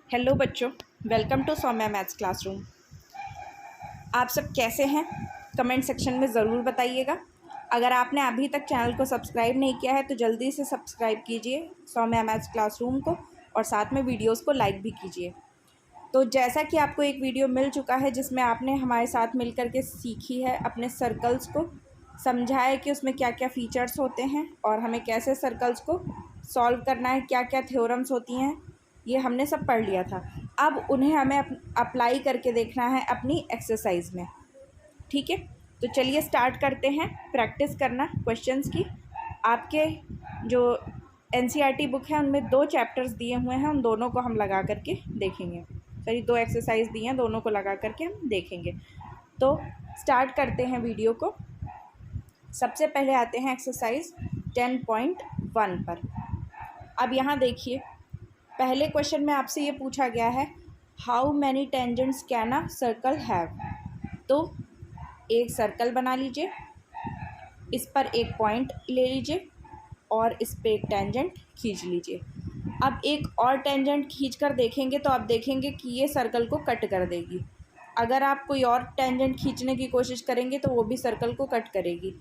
Hello बच्चों, welcome to Saumya maths classroom. आप सब कैसे हैं? कमेंट सेक्शन में ज़रूर बताइएगा। अगर आपने अभी तक चैनल को सब्सक्राइब नहीं किया है तो जल्दी से सब्सक्राइब कीजिए सौम्या मैथ्स क्लासरूम को और साथ में वीडियोस को लाइक भी कीजिए। तो जैसा कि आपको एक वीडियो मिल चुका है जिसमें आपने हमारे साथ मिल कर के सीखी है अपने सर्कल्स को, समझा है कि उसमें क्या क्या फ़ीचर्स होते हैं और हमें कैसे सर्कल्स को सॉल्व करना है, क्या क्या थ्योरम्स होती हैं, ये हमने सब पढ़ लिया था। अब उन्हें हमें अप्लाई करके देखना है अपनी एक्सरसाइज में। ठीक है, तो चलिए स्टार्ट करते हैं प्रैक्टिस करना क्वेश्चंस की। आपके जो एनसीईआरटी बुक है उनमें 2 चैप्टर्स दिए हुए हैं, उन दोनों को हम लगा करके देखेंगे। सॉरी, 2 एक्सरसाइज दिए हैं, दोनों को लगा करके हम देखेंगे। तो स्टार्ट करते हैं वीडियो को। सबसे पहले आते हैं एक्सरसाइज 10.1 पर। अब यहाँ देखिए, पहले क्वेश्चन में आपसे ये पूछा गया है, how many tangents can a circle have. तो एक सर्कल बना लीजिए, इस पर एक पॉइंट ले लीजिए और इस पर एक टेंजेंट खींच लीजिए। अब एक और टेंजेंट खींच कर देखेंगे तो आप देखेंगे कि ये सर्कल को कट कर देगी। अगर आप कोई और टेंजेंट खींचने की कोशिश करेंगे तो वो भी सर्कल को कट करेगी।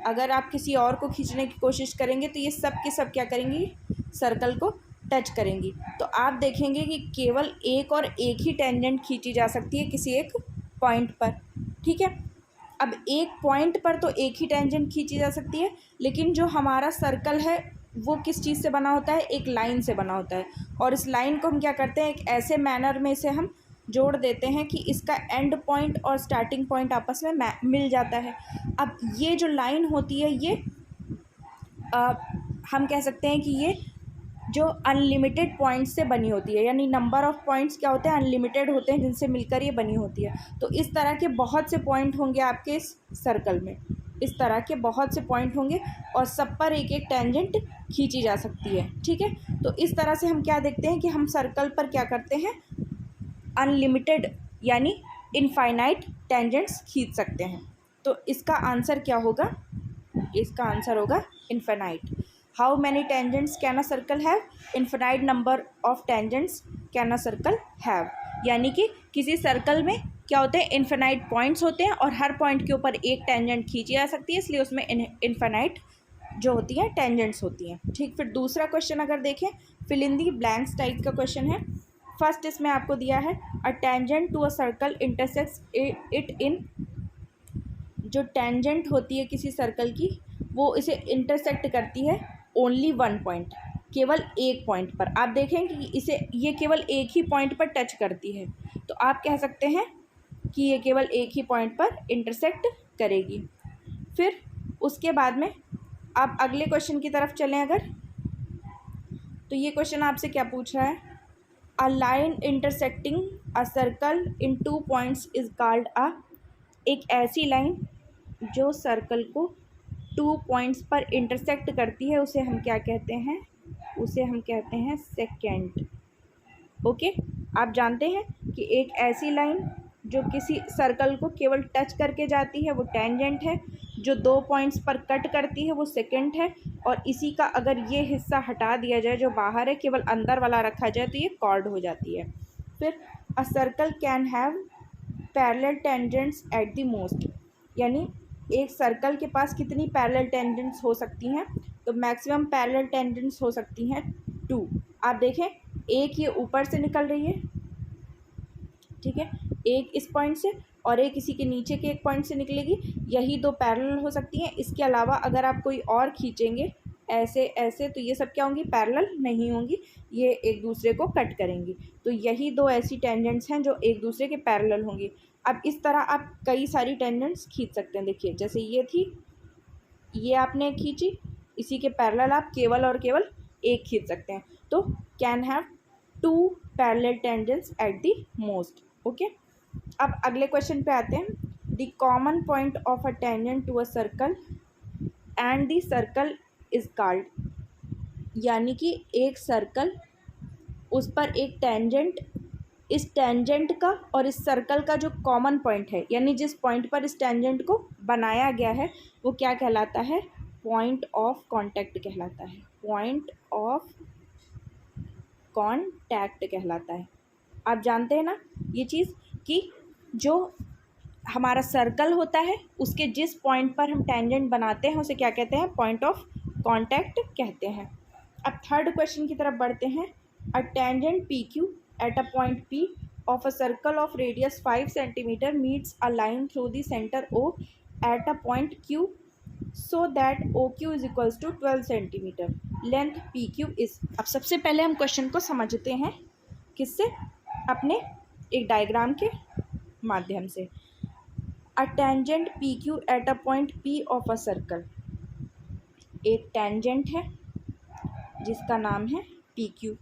अगर आप किसी और को खींचने की कोशिश करेंगे तो ये सब के सब क्या करेंगी, सर्कल को टच करेंगी। तो आप देखेंगे कि केवल एक और एक ही टेंजेंट खींची जा सकती है किसी एक पॉइंट पर। ठीक है, अब एक पॉइंट पर तो एक ही टेंजेंट खींची जा सकती है, लेकिन जो हमारा सर्कल है वो किस चीज़ से बना होता है, एक लाइन से बना होता है। और इस लाइन को हम क्या करते हैं, एक ऐसे मैनर में से हम जोड़ देते हैं कि इसका एंड पॉइंट और स्टार्टिंग पॉइंट आपस में मिल जाता है। अब ये जो लाइन होती है ये हम कह सकते हैं कि ये जो अनलिमिटेड पॉइंट्स से बनी होती है, यानी नंबर ऑफ़ पॉइंट्स क्या होते हैं, अनलिमिटेड होते हैं, जिनसे मिलकर ये बनी होती है। तो इस तरह के बहुत से पॉइंट होंगे आपके इस सर्कल में, इस तरह के बहुत से पॉइंट होंगे और सब पर एक एक टेंजेंट खींची जा सकती है। ठीक है, तो इस तरह से हम क्या देखते हैं कि हम सर्कल पर क्या करते हैं, अनलिमिटेड यानी इनफाइनाइट टेंजेंट्स खींच सकते हैं। तो इसका आंसर क्या होगा, इसका आंसर होगा infinite. How many tangents can a circle have, infinite number of tangents can a circle have. यानी कि किसी सर्कल में क्या होते हैं, इनफाइनाइट पॉइंट्स होते हैं और हर पॉइंट के ऊपर एक टेंजेंट खींची जा सकती है, इसलिए उसमें इनफाइनाइट जो होती है टेंजेंट्स होती हैं। ठीक, फिर दूसरा क्वेश्चन अगर देखें, fill in the blanks type का क्वेश्चन है। फर्स्ट इसमें आपको दिया है, a tangent to a circle intersects it in. जो टेंजेंट होती है किसी सर्कल की वो इसे इंटरसेक्ट करती है ओनली वन पॉइंट, केवल एक पॉइंट पर। आप देखें कि इसे ये केवल एक ही पॉइंट पर टच करती है, तो आप कह सकते हैं कि ये केवल एक ही पॉइंट पर इंटरसेक्ट करेगी। फिर उसके बाद में आप अगले क्वेश्चन की तरफ चलें अगर, तो ये क्वेश्चन आपसे क्या पूछ रहा है, a line intersecting a circle in 2 points is called a. एक ऐसी लाइन जो सर्कल को 2 पॉइंट्स पर इंटरसेक्ट करती है उसे हम क्या कहते हैं, उसे हम कहते हैं सेकेंड। ओके, आप जानते हैं कि एक ऐसी लाइन जो किसी सर्कल को केवल टच करके जाती है वो टेंजेंट है, जो 2 पॉइंट्स पर कट करती है वो सेकेंड है, और इसी का अगर ये हिस्सा हटा दिया जाए जो बाहर है, केवल अंदर वाला रखा जाए तो ये कॉर्ड हो जाती है। फिर a circle can have parallel tangents at the most. यानी एक सर्कल के पास कितनी पैरेलल टेंजेंट्स हो सकती हैं, तो मैक्सिमम पैरेलल टेंजेंट्स हो सकती हैं 2। आप देखें, एक ये ऊपर से निकल रही है, ठीक है, एक इस पॉइंट से और एक इसी के नीचे के एक पॉइंट से निकलेगी, यही 2 पैरेलल हो सकती हैं। इसके अलावा अगर आप कोई और खींचेंगे ऐसे ऐसे तो ये सब क्या होंगी, पैरेलल नहीं होंगी, ये एक दूसरे को कट करेंगी। तो यही 2 ऐसी टेंजेंट्स हैं जो एक दूसरे के पैरेलल होंगी। अब इस तरह आप कई सारी टेंजेंट्स खींच सकते हैं। देखिए, जैसे ये थी, ये आपने खींची, इसी के पैरेलल आप केवल और केवल एक खींच सकते हैं। तो can have 2 parallel tangents at the most. Okay, अब अगले क्वेश्चन पे आते हैं, the common point of a tangent to a circle and the circle is called. यानी कि एक सर्कल, उस पर एक टेंजेंट, इस टेंजेंट का और इस सर्कल का जो कॉमन पॉइंट है, यानी जिस पॉइंट पर इस टेंजेंट को बनाया गया है वो क्या कहलाता है, पॉइंट ऑफ कांटेक्ट कहलाता है, पॉइंट ऑफ कांटेक्ट कहलाता है। आप जानते हैं ना ये चीज़ कि जो हमारा सर्कल होता है उसके जिस पॉइंट पर हम टेंजेंट बनाते हैं उसे क्या कहते हैं, पॉइंट ऑफ कांटेक्ट कहते हैं। अब थर्ड क्वेश्चन की तरफ बढ़ते हैं। A tangent P Q at a point P of a circle of radius 5 centimeter meets a line through the center O at a point Q so that OQ is equals to 12 centimeter. Length PQ is। अब सबसे पहले हम question को समझते हैं किससे, अपने एक डायग्राम के माध्यम से। A tangent P Q at a point P of a circle, एक टेंजेंट है जिसका नाम है P Q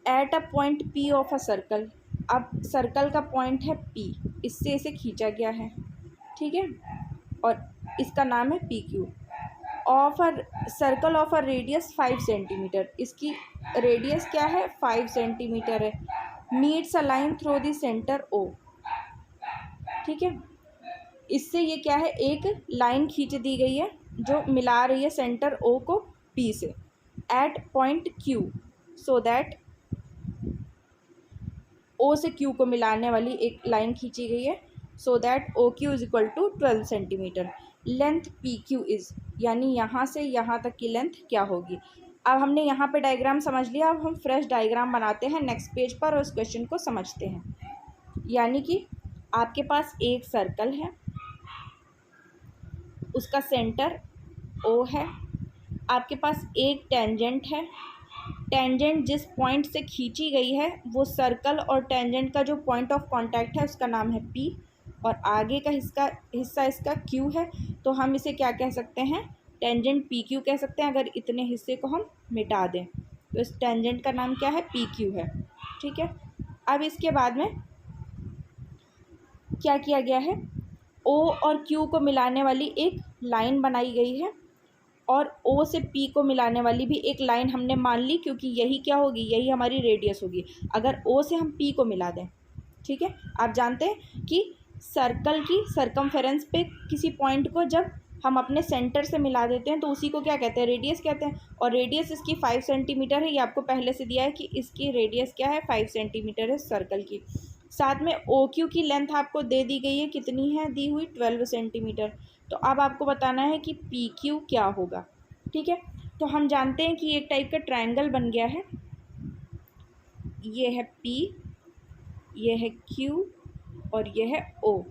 at a point P of a circle. अब सर्कल का पॉइंट है पी, इससे इसे खींचा गया है, ठीक है, और इसका नाम है P Q. Of a circle of a radius 5 centimetre, इसकी रेडियस क्या है 5 सेंटीमीटर है। Meets a line through the centre O, ठीक है, इससे ये क्या है, एक लाइन खींच दी गई है जो मिला रही है सेंटर ओ को पी से at point Q, so that O से क्यू को मिलाने वाली एक लाइन खींची गई है, so that O Q is equal to 12 centimetre. Length P Q is, यानी यहाँ से यहाँ तक की लेंथ क्या होगी। अब हमने यहाँ पे डायग्राम समझ लिया, अब हम फ्रेश डायग्राम बनाते हैं नेक्स्ट पेज पर और उस क्वेश्चन को समझते हैं। यानी कि आपके पास एक सर्कल है, उसका सेंटर ओ है, आपके पास एक टेंजेंट है, टेंजेंट जिस पॉइंट से खींची गई है वो सर्कल और टेंजेंट का जो पॉइंट ऑफ कांटेक्ट है उसका नाम है पी, और आगे का हिस्सा इसका क्यू है, तो हम इसे क्या कह सकते हैं, टेंजेंट पी क्यू कह सकते हैं। अगर इतने हिस्से को हम मिटा दें तो इस टेंजेंट का नाम क्या है, पी क्यू है, ठीक है। अब इसके बाद में क्या किया गया है, ओ और क्यू को मिलाने वाली एक लाइन बनाई गई है और ओ से पी को मिलाने वाली भी एक लाइन हमने मान ली, क्योंकि यही क्या होगी, यही हमारी रेडियस होगी अगर ओ से हम पी को मिला दें, ठीक है। आप जानते हैं कि सर्कल की सरकमफेरेंस पे किसी पॉइंट को जब हम अपने सेंटर से मिला देते हैं तो उसी को क्या कहते हैं, रेडियस कहते हैं। और रेडियस इसकी 5 सेंटीमीटर है, ये आपको पहले से दिया है कि इसकी रेडियस क्या है, 5 सेंटीमीटर है सर्कल की। साथ में ओ क्यू की लेंथ आपको दे दी गई है, कितनी है, दी हुई 12 सेंटीमीटर। तो अब आपको बताना है कि पी क्यू क्या होगा, ठीक है। तो हम जानते हैं कि एक टाइप का ट्रायंगल बन गया है, ये है पी, ये है क्यू और ये है ओ।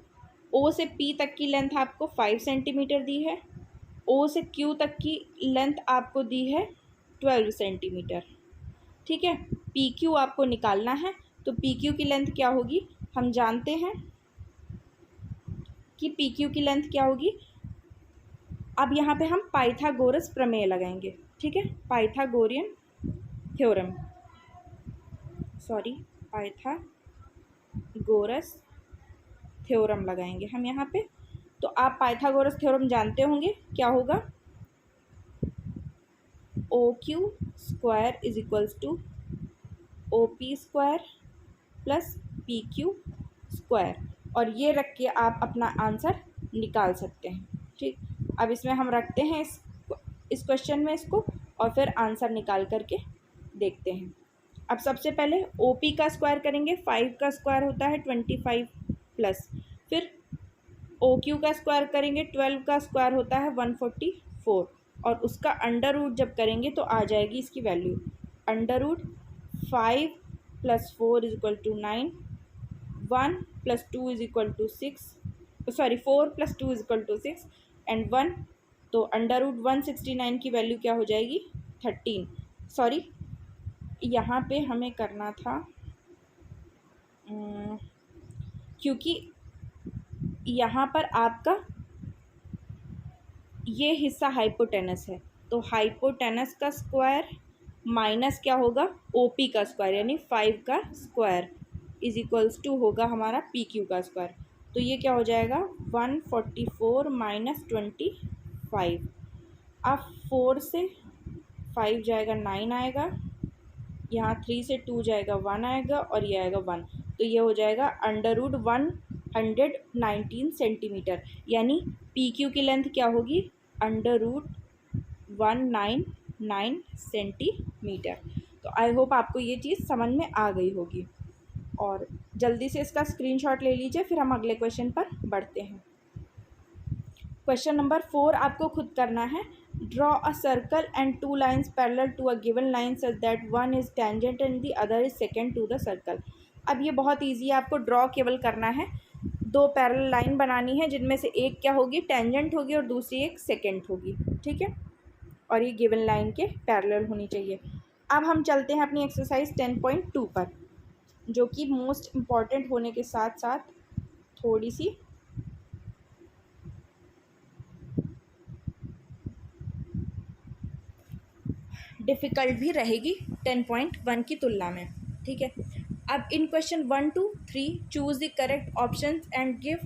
ओ से पी तक की लेंथ आपको 5 सेंटीमीटर दी है, ओ से क्यू तक की लेंथ आपको दी है 12 सेंटीमीटर, ठीक है। पी क्यू आपको निकालना है, तो पी क्यू की लेंथ क्या होगी, हम जानते हैं कि पी क्यू की लेंथ क्या होगी। अब यहाँ पे हम पाइथागोरस प्रमेय लगाएंगे, ठीक है, पाइथागोरियन थ्योरम, पाइथागोरस थ्योरम लगाएंगे हम यहाँ पे। तो आप पाइथागोरस थ्योरम जानते होंगे, क्या होगा, O Q square is equals to O P square plus P Q square, और ये रख के आप अपना आंसर निकाल सकते हैं, ठीक। अब इसमें हम रखते हैं इस क्वेश्चन में इसको, और फिर आंसर निकाल करके देखते हैं। अब सबसे पहले ओ पी का स्क्वायर करेंगे, 5 का स्क्वायर होता है 25 प्लस, फिर ओ क्यू का स्क्वायर करेंगे, 12 का स्क्वायर होता है 144, और उसका अंडर रूट जब करेंगे तो आ जाएगी इसकी value, under root 5 + 4 is equal to 9, 1 + 2 is equal to 6, sorry 4 + 2 is equal to 6 and 1, तो अंडर रूट 169 की वैल्यू क्या हो जाएगी, 13। सॉरी, यहाँ पे हमें करना था क्योंकि यहाँ पर आपका ये हिस्सा हाइपोटेनस है, तो हाइपोटेनस का स्क्वायर माइनस क्या होगा, ओपी का स्क्वायर, यानी 5 का स्क्वायर इज इक्वल्स टू होगा हमारा पी क्यू का स्क्वायर। तो ये क्या हो जाएगा, 144 - 25। अब 4 से 5 जाएगा 9 आएगा, यहाँ 3 से 2 जाएगा 1 आएगा, और ये आएगा 1, तो ये हो जाएगा अंडर रूट 119 सेंटीमीटर, यानी पी क्यू की लेंथ क्या होगी, अंडर रूट 199 सेंटीमीटर। तो आई होप आपको ये चीज़ समझ में आ गई होगी। और जल्दी से इसका स्क्रीनशॉट ले लीजिए, फिर हम अगले क्वेश्चन पर बढ़ते हैं। क्वेश्चन नंबर 4 आपको खुद करना है। Draw a circle and two lines parallel to a given line such that one is tangent and the other is secant to the circle. अब ये बहुत ईजी है, आपको ड्रॉ केवल करना है। दो पैरेलल लाइन बनानी है जिनमें से एक क्या होगी, टेंजेंट होगी और दूसरी एक सेकेंड होगी, ठीक है। और ये गिवन लाइन के पैरेलल होनी चाहिए। अब हम चलते हैं अपनी एक्सरसाइज 10.2 पर, जो कि मोस्ट इम्पॉर्टेंट होने के साथ साथ थोड़ी सी डिफ़िकल्ट भी रहेगी 10.1 की तुलना में, ठीक है। अब इन question 1 to 3 choose the correct option and give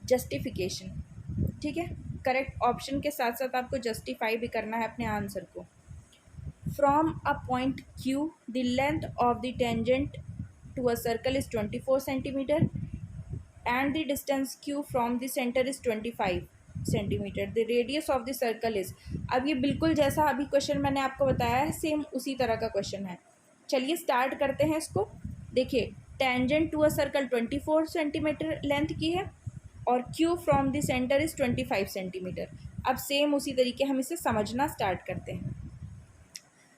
justification, ठीक है। करेक्ट ऑप्शन के साथ साथ आपको जस्टिफाई भी करना है अपने आंसर को। From a point Q the length of the tangent to a circle is 24 centimetre and the distance Q from the centre is 25 centimetre. The radius of the circle is. अब ये बिल्कुल जैसा अभी क्वेश्चन मैंने आपको बताया है, सेम उसी तरह का क्वेश्चन है। चलिए स्टार्ट करते हैं इसको। देखिए, tangent to a circle 24 centimetre length की है और Q from the centre is 25 centimetre. अब सेम उसी तरीके हम इसे समझना स्टार्ट करते हैं।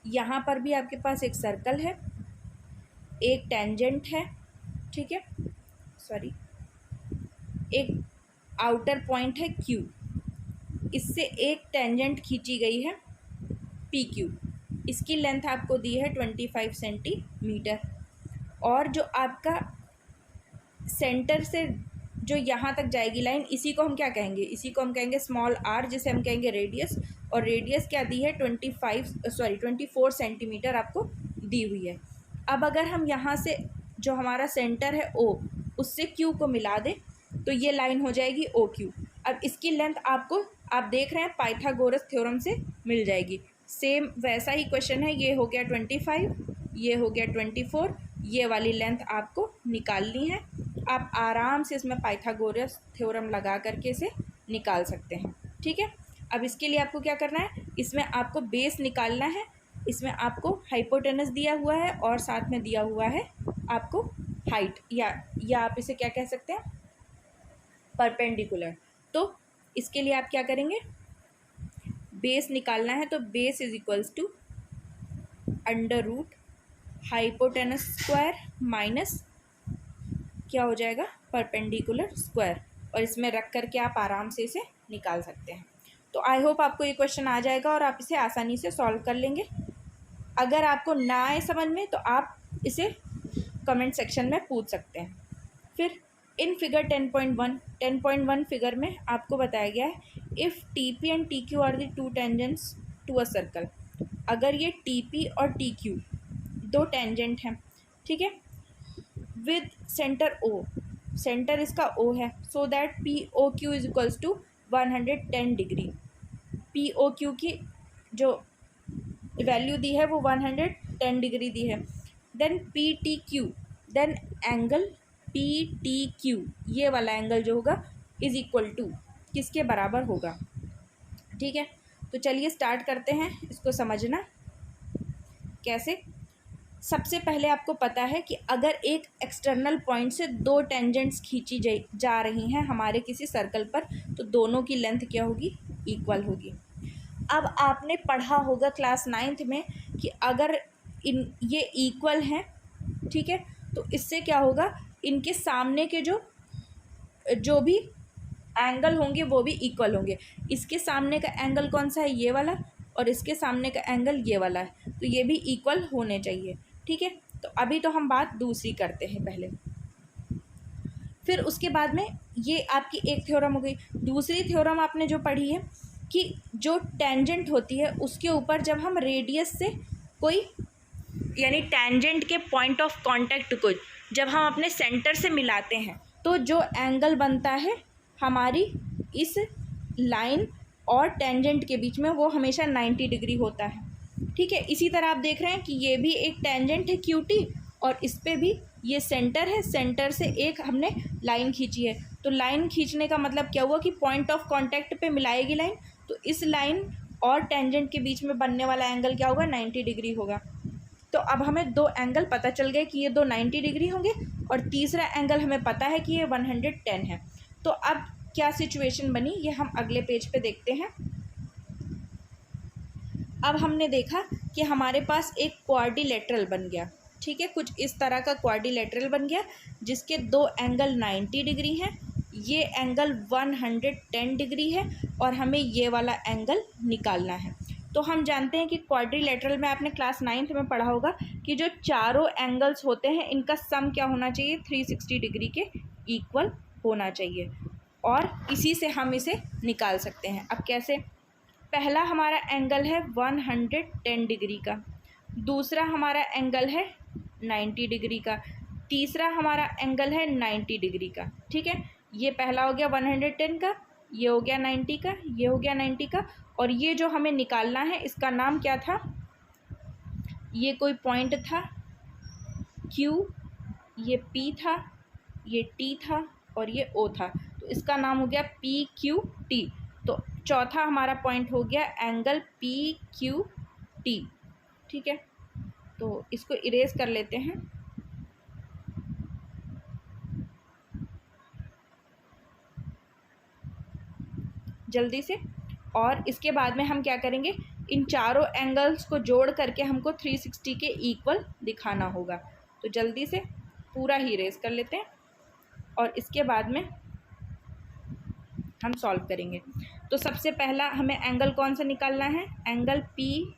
यहाँ पर भी आपके पास एक सर्कल है, एक टेंजेंट है, ठीक है, सॉरी, एक आउटर पॉइंट है Q, इससे एक टेंजेंट खींची गई है PQ, इसकी लेंथ आपको दी है 25 सेंटीमीटर। और जो आपका सेंटर से जो यहाँ तक जाएगी लाइन, इसी को हम क्या कहेंगे, इसी को हम कहेंगे स्मॉल r, जिसे हम कहेंगे रेडियस। और रेडियस क्या दी है 24 सेंटीमीटर आपको दी हुई है। अब अगर हम यहाँ से जो हमारा सेंटर है O, उससे Q को मिला दें तो ये लाइन हो जाएगी OQ। अब इसकी लेंथ आपको, आप देख रहे हैं, पाइथागोरस थ्योरम से मिल जाएगी। सेम वैसा ही क्वेश्चन है, ये हो गया 25, ये हो गया 24, ये वाली लेंथ आपको निकालनी है। आप आराम से इसमें पाइथागोरस थ्योरम लगा करके इसे निकाल सकते हैं, ठीक है। अब इसके लिए आपको क्या करना है, इसमें आपको बेस निकालना है। इसमें आपको हाइपोटेनस दिया हुआ है और साथ में दिया हुआ है आपको हाइट, या आप इसे क्या कह सकते हैं, परपेंडिकुलर। तो इसके लिए आप क्या करेंगे, बेस निकालना है, तो base is equals to under root hypotenuse square minus क्या हो जाएगा, परपेंडिकुलर स्क्वायर। और इसमें रख करके आप आराम से इसे निकाल सकते हैं। तो आई होप आपको ये क्वेश्चन आ जाएगा और आप इसे आसानी से सॉल्व कर लेंगे। अगर आपको ना आए समझ में तो आप इसे कमेंट सेक्शन में पूछ सकते हैं। फिर इन फिगर 10.1 फिगर में आपको बताया गया है, if TP and TQ are the two tangents to a circle. अगर ये TP और TQ दो टेंजेंट हैं, ठीक है, विद सेंटर O, सेंटर इसका O है, so that POQ is equals to 110 degree. POQ की जो वैल्यू दी है वो 110 डिग्री दी है। Then PTQ, then angle PTQ, ये वाला एंगल जो होगा इज इक्वल टू किसके बराबर होगा, ठीक है। तो चलिए स्टार्ट करते हैं इसको समझना। कैसे, सबसे पहले आपको पता है कि अगर एक एक्सटर्नल पॉइंट से दो टेंजेंट्स खींची जा रही हैं हमारे किसी सर्कल पर, तो दोनों की लेंथ क्या होगी, इक्वल होगी। अब आपने पढ़ा होगा क्लास 9th में कि अगर ये इक्वल हैं, ठीक है, तो इससे क्या होगा, इनके सामने के जो भी एंगल होंगे वो भी इक्वल होंगे। इसके सामने का एंगल कौन सा है, ये वाला, और इसके सामने का एंगल ये वाला है, तो ये भी इक्वल होने चाहिए, ठीक है। तो अभी तो हम बात दूसरी करते हैं पहले, फिर उसके बाद में ये आपकी एक थ्योरम हो गई। दूसरी थ्योरम आपने जो पढ़ी है कि जो टेंजेंट होती है उसके ऊपर जब हम रेडियस से कोई, यानी टेंजेंट के पॉइंट ऑफ कांटेक्ट को जब हम अपने सेंटर से मिलाते हैं, तो जो एंगल बनता है हमारी इस लाइन और टेंजेंट के बीच में, वो हमेशा 90 डिग्री होता है, ठीक है। इसी तरह आप देख रहे हैं कि ये भी एक टेंजेंट है QT और इस पे भी ये सेंटर है, सेंटर से एक हमने लाइन खींची है। तो लाइन खींचने का मतलब क्या हुआ कि पॉइंट ऑफ कांटेक्ट पे मिलाएगी लाइन, तो इस लाइन और टेंजेंट के बीच में बनने वाला एंगल क्या होगा, 90 डिग्री होगा। तो अब हमें दो एंगल पता चल गए कि ये दो 90 डिग्री होंगे और तीसरा एंगल हमें पता है कि ये 110 है। तो अब क्या सिचुएशन बनी ये हम अगले पेज पे देखते हैं। अब हमने देखा कि हमारे पास एक क्वाड्रिलेटरल बन गया, ठीक है, कुछ इस तरह का क्वाड्रिलेटरल बन गया जिसके दो एंगल 90 डिग्री हैं, ये एंगल 110 डिग्री है और हमें ये वाला एंगल निकालना है। तो हम जानते हैं कि क्वाड्रिलेटरल में आपने क्लास 9th में पढ़ा होगा कि जो चारों एंगल्स होते हैं इनका सम क्या होना चाहिए, 360 डिग्री के इक्वल होना चाहिए और इसी से हम इसे निकाल सकते हैं। अब कैसे, पहला हमारा एंगल है 110 डिग्री का, दूसरा हमारा एंगल है 90 डिग्री का, तीसरा हमारा एंगल है 90 डिग्री का, ठीक है। ये पहला हो गया 110 का, ये हो गया 90 का, ये हो गया 90 का, और ये जो हमें निकालना है इसका नाम क्या था, ये कोई पॉइंट था Q, ये P था, ये T था और ये O था, तो इसका नाम हो गया PQT। तो चौथा हमारा पॉइंट हो गया एंगल PQT, ठीक है। तो इसको इरेज कर लेते हैं। जल्दी से, और इसके बाद में हम क्या करेंगे, इन चारों एंगल्स को जोड़ करके हमको 360 के इक्वल दिखाना होगा। तो जल्दी से पूरा ही इरेज कर लेते हैं और इसके बाद में हम सॉल्व करेंगे। तो सबसे पहला हमें एंगल कौन सा निकालना है, angle PQT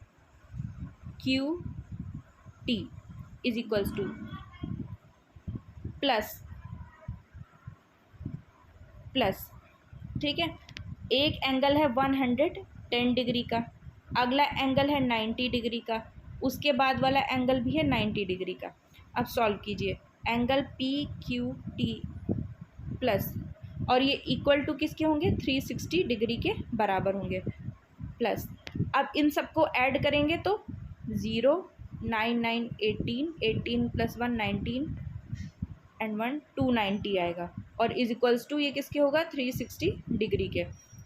is equals two plus, ठीक है, एक एंगल है 110 डिग्री का, अगला एंगल है 90 डिग्री का, उसके बाद वाला एंगल भी है 90 डिग्री का। अब सॉल्व कीजिए, एंगल PQT प्लस, और ये इक्वल टू किसके होंगे, 360 डिग्री के बराबर होंगे, प्लस। अब इन सबको ऐड करेंगे तो 0 9 9 18, 18 प्लस 1 19 एंड 1 290 आएगा, और इज इक्वल्स टू ये किसके होगा, 360 डिग्री के।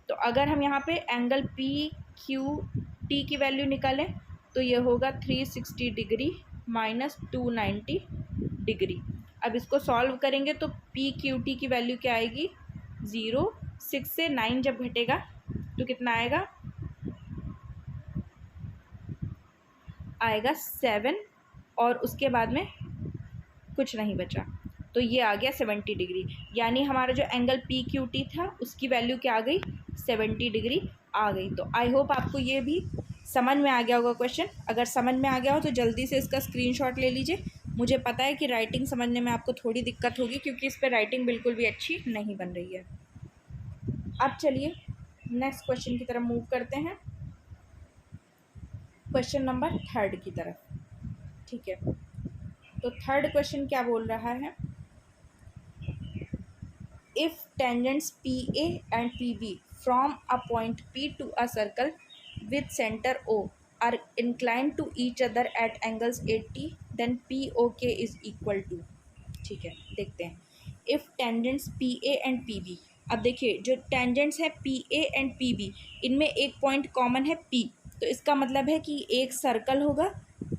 तो अगर हम यहाँ पे एंगल PQT की वैल्यू निकालें तो ये होगा 360 डिग्री माइनस 290 डिग्री। अब इसको सॉल्व करेंगे तो PQT की वैल्यू क्या आएगी, 0, 6 से 9 जब घटेगा तो कितना आएगा, आएगा 7, और उसके बाद में कुछ नहीं बचा, तो ये आ गया 70 डिग्री। यानी हमारा जो एंगल PQT था उसकी वैल्यू क्या आ गई, 70 डिग्री आ गई। तो आई होप आपको ये भी समझ में आ गया होगा क्वेश्चन। अगर समझ में आ गया हो तो जल्दी से इसका स्क्रीनशॉट ले लीजिए। मुझे पता है कि राइटिंग समझने में आपको थोड़ी दिक्कत होगी क्योंकि इस पर राइटिंग बिल्कुल भी अच्छी नहीं बन रही है। अब चलिए नेक्स्ट क्वेश्चन की तरफ मूव करते हैं, क्वेश्चन नंबर 3 की तरफ, ठीक है। तो थर्ड क्वेश्चन क्या बोल रहा है, if tangents PA and PB from a point P to a circle with center O are inclined to each other at angles 80 then POK is equal to, ठीक है। देखते हैं, if tangents PA and PB, अब देखिए जो tangents है PA and PB इनमें एक पॉइंट कॉमन है P, तो इसका मतलब है कि एक सर्कल होगा,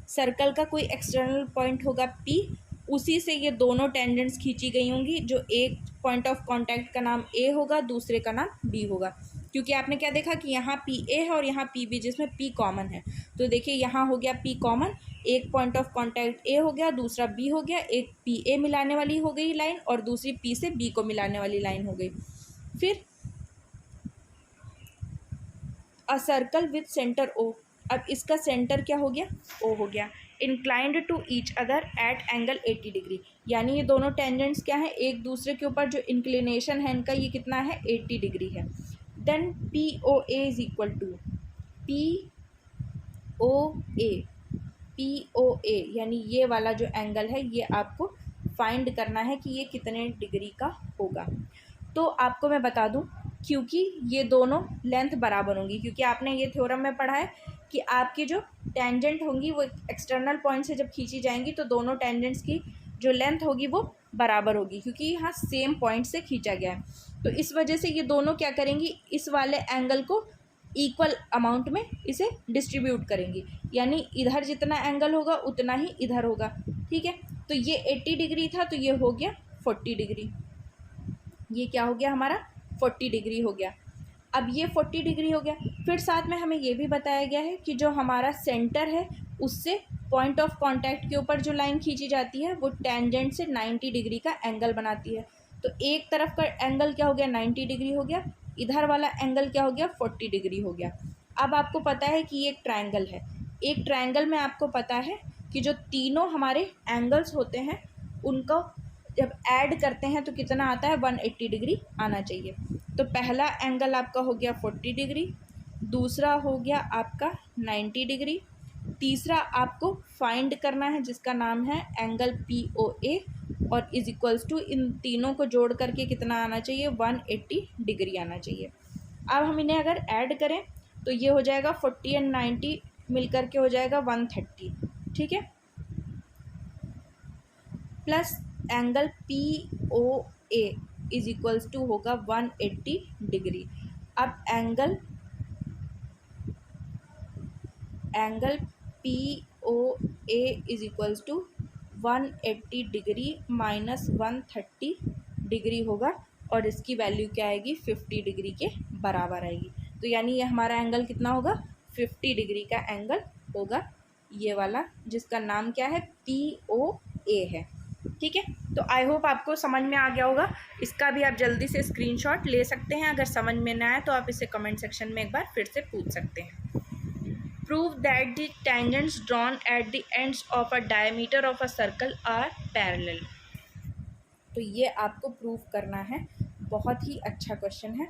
सर्कल का कोई एक्सटर्नल पॉइंट होगा P, उसी से ये दोनों टेंजेंट्स खींची गई होंगी, जो एक पॉइंट ऑफ कांटेक्ट का नाम A होगा, दूसरे का नाम B होगा। क्योंकि आपने क्या देखा कि यहाँ PA है और यहाँ PB जिसमें P कॉमन है, तो देखिए यहाँ हो गया P कॉमन, एक पॉइंट ऑफ कांटेक्ट A हो गया, दूसरा B हो गया, एक PA मिलाने वाली हो गई लाइन और दूसरी P से B को मिलाने वाली लाइन हो गई। फिर a circle with centre O, अब इसका सेंटर क्या हो गया, O हो गया। Inclined to each other at angle 80 degree, यानी ये दोनों टेंजेंट्स क्या हैं, एक दूसरे के ऊपर जो इंक्लिनेशन है इनका ये कितना है, 80 डिग्री है। Then POA is equal to POA यानी ये वाला जो एंगल है ये आपको फाइंड करना है कि ये कितने डिग्री का होगा। तो आपको मैं बता दूं, क्योंकि ये दोनों लेंथ बराबर होंगी, क्योंकि आपने ये थ्योरम में पढ़ा है कि आपकी जो टेंजेंट होंगी वो एक्सटर्नल पॉइंट से जब खींची जाएंगी तो दोनों टेंजेंट्स की जो लेंथ होगी वो बराबर होगी, क्योंकि यहाँ सेम पॉइंट से खींचा गया है। तो इस वजह से ये दोनों क्या करेंगी, इस वाले एंगल को इक्वल अमाउंट में इसे डिस्ट्रीब्यूट करेंगे, यानी इधर जितना एंगल होगा उतना ही इधर होगा। ठीक है, तो ये 80 डिग्री था तो ये हो गया 40 डिग्री, ये क्या हो गया हमारा 40 डिग्री हो गया। अब ये 40 डिग्री हो गया। फिर साथ में हमें ये भी बताया गया है कि जो हमारा सेंटर है उससे पॉइंट ऑफ कांटेक्ट के ऊपर जो लाइन खींची जाती है वो टेंजेंट से 90 डिग्री का एंगल बनाती है। तो एक तरफ का एंगल क्या हो गया 90 डिग्री हो गया, इधर वाला एंगल क्या हो गया 40 डिग्री हो गया। अब आपको पता है कि ये एक ट्रायंगल है, एक ट्रायंगल में आपको पता है कि जो तीनों हमारे एंगल्स होते हैं उनको जब ऐड करते हैं तो कितना आता है 180 डिग्री आना चाहिए। तो पहला एंगल आपका हो गया 40 डिग्री, दूसरा हो गया आपका 90 डिग्री, तीसरा आपको फाइंड करना है जिसका नाम है एंगल POA, और इज इक्वल्स टू इन तीनों को जोड़ करके कितना आना चाहिए 180 डिग्री आना चाहिए। अब हम इन्हें अगर ऐड करें तो ये हो जाएगा 40 एंड 90 मिल करके हो जाएगा 130। ठीक है, plus angle POA is equals to होगा 180 डिग्री। अब angle POA is equals to 180 degree minus 130 degree होगा, और इसकी वैल्यू क्या आएगी 50 डिग्री के बराबर आएगी। तो यानी ये हमारा एंगल कितना होगा 50 डिग्री का एंगल होगा, ये वाला जिसका नाम क्या है POA है। ठीक है, तो आई होप आपको समझ में आ गया होगा। इसका भी आप जल्दी से स्क्रीनशॉट ले सकते हैं, अगर समझ में ना आए तो आप इसे कमेंट सेक्शन में एक बार फिर से पूछ सकते हैं। Prove that the tangents drawn at the ends of a diameter of a circle are parallel। तो ये आपको प्रूव करना है, बहुत ही अच्छा क्वेश्चन है।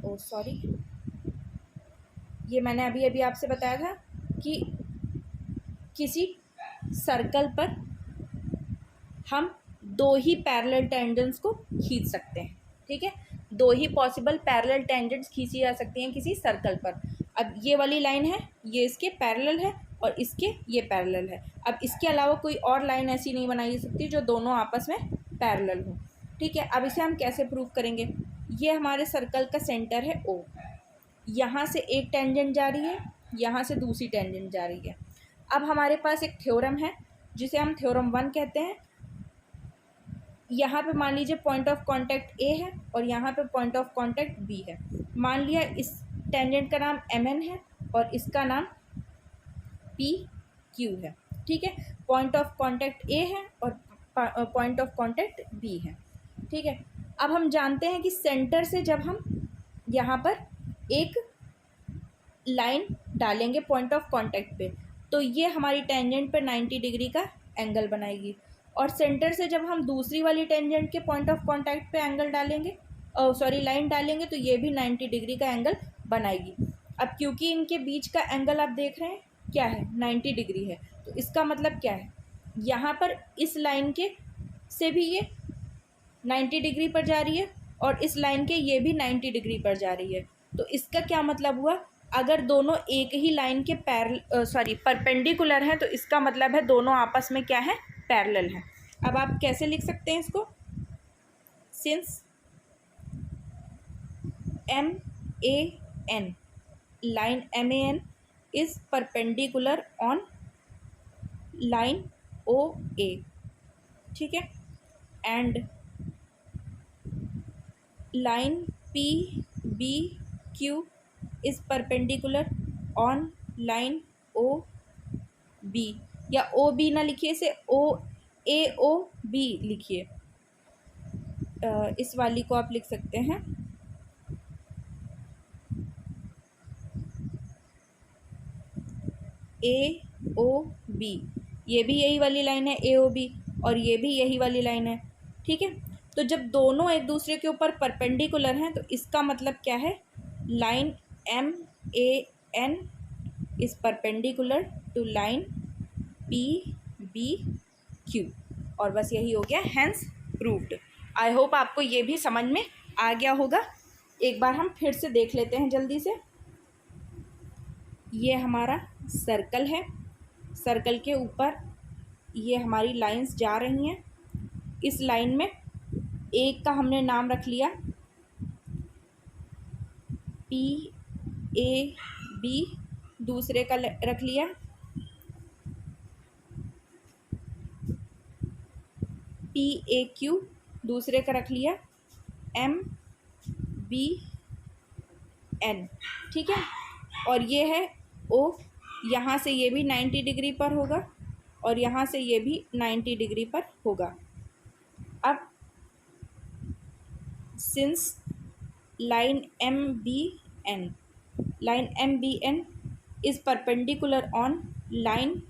ओ सॉरी, ये मैंने अभी अभी आपसे बताया था कि किसी सर्कल पर हम दो ही पैरेलल टेंजेंट्स को खींच सकते हैं। ठीक है, दो ही पॉसिबल पैरेलल टेंजेंट्स खींची जा सकती हैं किसी सर्कल पर। अब ये वाली लाइन है, ये इसके पैरेलल है और इसके ये पैरेलल है। अब इसके अलावा कोई और लाइन ऐसी नहीं बनाई जा सकती जो दोनों आपस में पैरेलल हो। ठीक है, अब इसे हम कैसे प्रूव करेंगे। ये हमारे सर्कल का सेंटर है O, यहाँ से एक टेंजेंट जा रही है, यहाँ से दूसरी टेंजेंट जा रही है। अब हमारे पास एक थ्योरम है जिसे हम थ्योरम 1 कहते हैं। यहाँ पे मान लीजिए पॉइंट ऑफ कांटेक्ट A है और यहाँ पे पॉइंट ऑफ कांटेक्ट B है। मान लिया इस टेंजेंट का नाम MN है और इसका नाम PQ है। ठीक है, पॉइंट ऑफ कांटेक्ट A है और पॉइंट ऑफ कांटेक्ट B है। ठीक है, अब हम जानते हैं कि सेंटर से जब हम यहाँ पर एक लाइन डालेंगे पॉइंट ऑफ कांटेक्ट पे तो ये हमारी टेंजेंट पे 90 डिग्री का एंगल बनाएगी, और सेंटर से जब हम दूसरी वाली टेंजेंट के पॉइंट ऑफ कांटेक्ट पे एंगल डालेंगे लाइन डालेंगे तो ये भी 90 डिग्री का एंगल बनाएगी। अब क्योंकि इनके बीच का एंगल आप देख रहे हैं क्या है 90 डिग्री है, तो इसका मतलब क्या है यहाँ पर इस लाइन के से भी ये 90 डिग्री पर जा रही है और इस लाइन के ये भी 90 डिग्री पर जा रही है। तो इसका क्या मतलब हुआ, अगर दोनों एक ही लाइन के परपेंडिकुलर हैं तो इसका मतलब है दोनों आपस में क्या है पैरेलल है। अब आप कैसे लिख सकते हैं इसको, since MAN line MAN is perpendicular on line OA। ठीक है, and line PBQ is perpendicular on line OB, या OB ना लिखिए, इसे AOB लिखिए। इस वाली को आप लिख सकते हैं AOB, ये भी यही वाली लाइन है AOB और ये भी यही वाली लाइन है। ठीक है, तो जब दोनों एक दूसरे के ऊपर परपेंडिकुलर हैं तो इसका मतलब क्या है, line MAN is perpendicular to line PBQ, और बस यही हो गया, हैंस प्रूव्ड। आई होप आपको ये भी समझ में आ गया होगा। एक बार हम फिर से देख लेते हैं जल्दी से। ये हमारा सर्कल है, सर्कल के ऊपर ये हमारी लाइंस जा रही हैं। इस लाइन में एक का हमने नाम रख लिया ए बी दूसरे का रख लिया, पी ए क्यू दूसरे का रख लिया, एम बी एन, ठीक है। और ये है ओ, यहाँ से ये भी 90 डिग्री पर होगा और यहाँ से ये भी 90 डिग्री पर होगा। अब since line M B N is perpendicular on line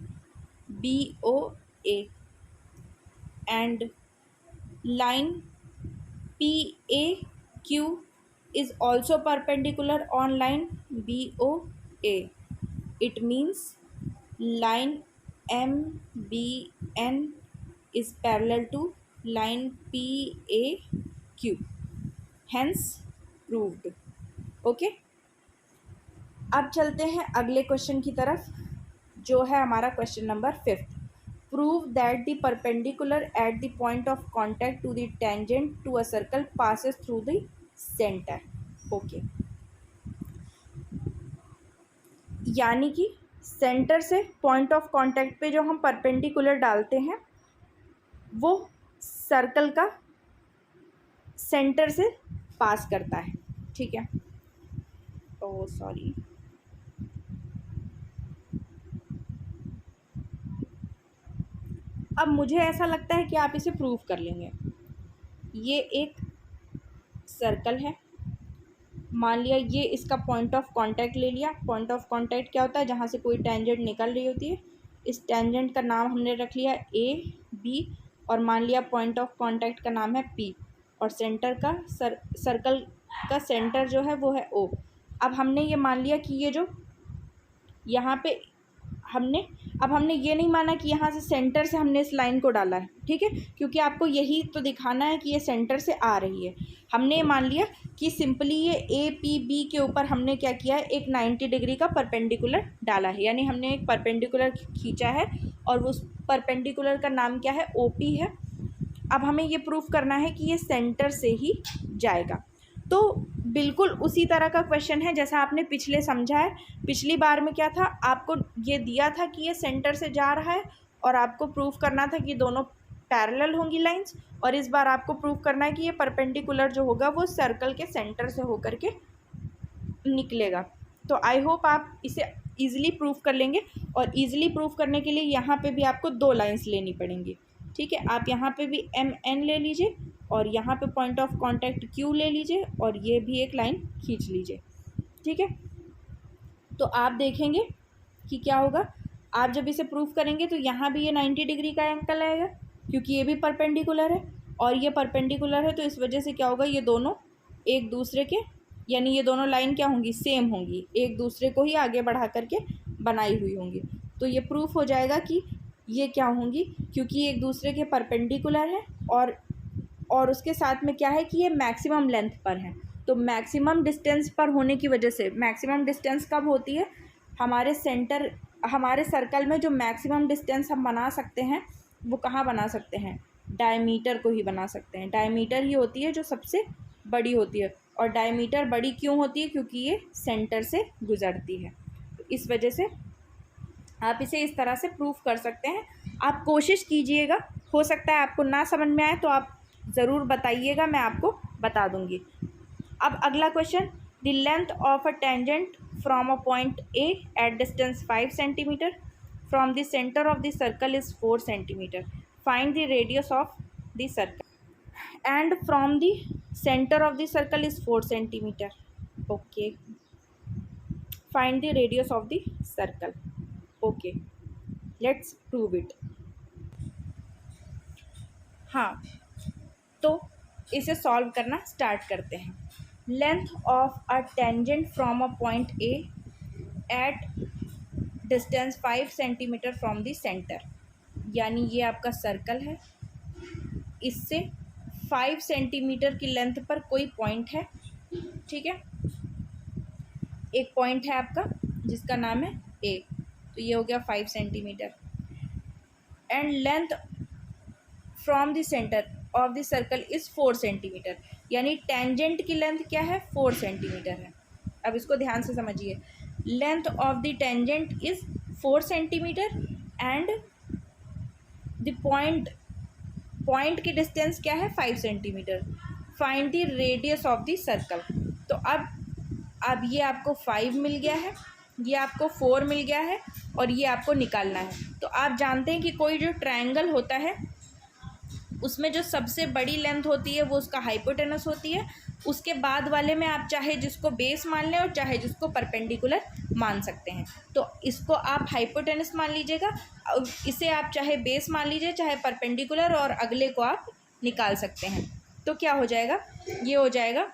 B O A and line PAQ is also perpendicular on line BOA. It means line MBN is parallel to line PAQ. Hence proved. Okay. अब चलते हैं अगले question की तरफ, जो है हमारा question number 5। Prove that the perpendicular at the point of contact to the tangent to a circle passes through the center. Okay. यानी कि सेंटर से पॉइंट ऑफ कांटेक्ट पे जो हम परपेंडिकुलर डालते हैं वो सर्कल का सेंटर से पास करता है, ठीक है। ओह सॉरी, अब मुझे ऐसा लगता है कि आप इसे प्रूव कर लेंगे। ये एक सर्कल है, मान लिया ये इसका पॉइंट ऑफ कांटेक्ट ले लिया। पॉइंट ऑफ कांटेक्ट क्या होता है? जहाँ से कोई टेंजेंट निकल रही होती है। इस टेंजेंट का नाम हमने रख लिया ए बी और मान लिया पॉइंट ऑफ कांटेक्ट का नाम है पी और सेंटर का सर्कल का सेंटर जो है वो है ओ। अब हमने ये मान लिया कि ये जो यहाँ पे हमने ये नहीं माना कि यहाँ से सेंटर से हमने इस लाइन को डाला है, ठीक है, क्योंकि आपको यही तो दिखाना है कि ये सेंटर से आ रही है। हमने मान लिया कि सिंपली ये ए पी बी के ऊपर हमने क्या किया है, एक 90 डिग्री का परपेंडिकुलर डाला है, यानी हमने एक परपेंडिकुलर खींचा है और उस परपेंडिकुलर का नाम क्या है, ओ पी है। अब हमें ये प्रूफ करना है कि ये सेंटर से ही जाएगा। तो बिल्कुल उसी तरह का क्वेश्चन है जैसा आपने पिछले समझा है। पिछली बार में क्या था, आपको ये दिया था कि ये सेंटर से जा रहा है और आपको प्रूफ करना था कि दोनों पैरेलल होंगी लाइंस, और इस बार आपको प्रूफ करना है कि ये परपेंडिकुलर जो होगा वो सर्कल के सेंटर से होकर के निकलेगा। तो आई होप आप इसे ईज़िली प्रूफ कर लेंगे, और ईज़िली प्रूफ करने के लिए यहाँ पे भी आपको 2 लाइंस लेनी पड़ेंगी, ठीक है। आप यहाँ पे भी एम एन ले लीजिए और यहाँ पे पॉइंट ऑफ कांटेक्ट क्यू ले लीजिए और ये भी एक लाइन खींच लीजिए, ठीक है। तो आप देखेंगे कि क्या होगा, आप जब इसे प्रूफ करेंगे तो यहाँ भी ये 90 डिग्री का एंगल आएगा क्योंकि ये भी परपेंडिकुलर है और ये परपेंडिकुलर है, तो इस वजह से क्या होगा, ये दोनों एक दूसरे के, यानी ये दोनों लाइन क्या होंगी, सेम होंगी, एक दूसरे को ही आगे बढ़ा करके बनाई हुई होंगी। तो ये प्रूफ हो जाएगा कि ये क्या होंगी, क्योंकि एक दूसरे के परपेंडिकुलर है और उसके साथ में क्या है कि ये मैक्सिमम लेंथ पर है। तो मैक्सिमम डिस्टेंस पर होने की वजह से, मैक्सिमम डिस्टेंस कब होती है, हमारे सर्कल में जो मैक्सिमम डिस्टेंस हम बना सकते हैं वो कहाँ बना सकते हैं, डायमीटर को ही बना सकते हैं। डायमीटर ही होती है जो सबसे बड़ी होती है, और डायमीटर बड़ी क्यों होती है, क्योंकि ये सेंटर से गुजरती है। तो इस वजह से आप इसे इस तरह से प्रूफ कर सकते हैं। आप कोशिश कीजिएगा, हो सकता है आपको ना समझ में आए तो आप ज़रूर बताइएगा, मैं आपको बता दूंगी। अब अगला question, the length of a tangent from a point A at distance 5 centimetre from the centre of the circle is 4 centimetre. Find the radius of the circle and from the centre of the circle is 4 centimetre. Okay, find the radius of the circle. Okay, let's prove it. हाँ, तो इसे solve करना start करते हैं। Length of a tangent from a point A at distance 5 centimetre from the centre, यानी ये आपका circle है, इससे 5 सेंटीमीटर की लेंथ पर कोई पॉइंट है, ठीक है। एक पॉइंट है आपका जिसका नाम है ए, तो ये हो गया 5 centimetre. And length from the centre of the circle is 4 centimetre, यानी टेंजेंट की लेंथ क्या है, 4 सेंटीमीटर है। अब इसको ध्यान से समझिए। Length of the tangent is 4 centimetre and the point की डिस्टेंस क्या है 5 centimetre. Find the radius of the circle. तो अब ये आपको 5 मिल गया है, ये आपको 4 मिल गया है और ये आपको निकालना है। तो आप जानते हैं कि कोई जो ट्रायंगल होता है उसमें जो सबसे बड़ी लेंथ होती है वो उसका हाइपोटेनस होती है। उसके बाद वाले में आप चाहे जिसको बेस मान लें और चाहे जिसको परपेंडिकुलर मान सकते हैं। तो इसको आप हाइपोटेनस मान लीजिएगा, इसे आप चाहे बेस मान लीजिए चाहे परपेंडिकुलर, और अगले को आप निकाल सकते हैं। तो क्या हो जाएगा, ये हो जाएगा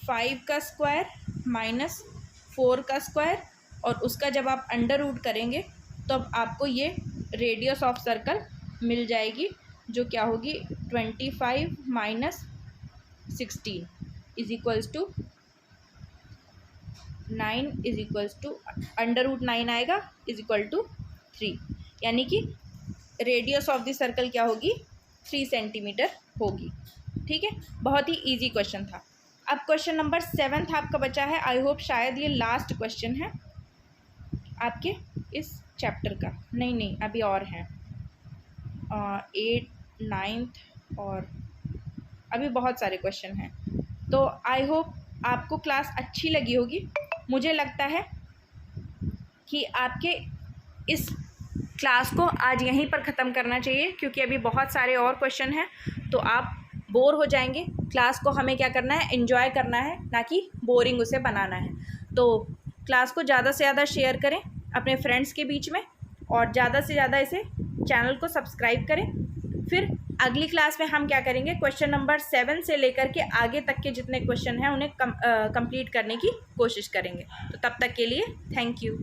5 का स्क्वायर माइनस 4 का स्क्वायर, और उसका जब आप अंडर रूट करेंगे तो अब आपको ये रेडियस ऑफ सर्कल मिल जाएगी, जो क्या होगी 25 minus 16 is equals to 9 is equals to under root 9 आएगा इज इक्वल टू 3, यानी कि रेडियस ऑफ द सर्कल क्या होगी 3 सेंटीमीटर होगी। ठीक है, बहुत ही इजी क्वेश्चन था। अब क्वेश्चन नंबर 7 आपका बचा है। आई होप शायद ये लास्ट क्वेश्चन है आपके इस चैप्टर का। नहीं अभी और हैं 8, 9 और अभी बहुत सारे क्वेश्चन हैं। तो आई होप आपको क्लास अच्छी लगी होगी। मुझे लगता है कि आपके इस क्लास को आज यहीं पर ख़त्म करना चाहिए, क्योंकि अभी बहुत सारे और क्वेश्चन हैं तो आप बोर हो जाएंगे। क्लास को हमें क्या करना है, एंजॉय करना है, ना कि बोरिंग उसे बनाना है। तो क्लास को ज़्यादा से ज़्यादा शेयर करें अपने फ्रेंड्स के बीच में, और ज़्यादा से ज़्यादा इसे चैनल को सब्सक्राइब करें। फिर अगली क्लास में हम क्या करेंगे, क्वेश्चन नंबर 7 से लेकर के आगे तक के जितने क्वेश्चन हैं उन्हें कंप्लीट करने की कोशिश करेंगे। तो तब तक के लिए थैंक यू।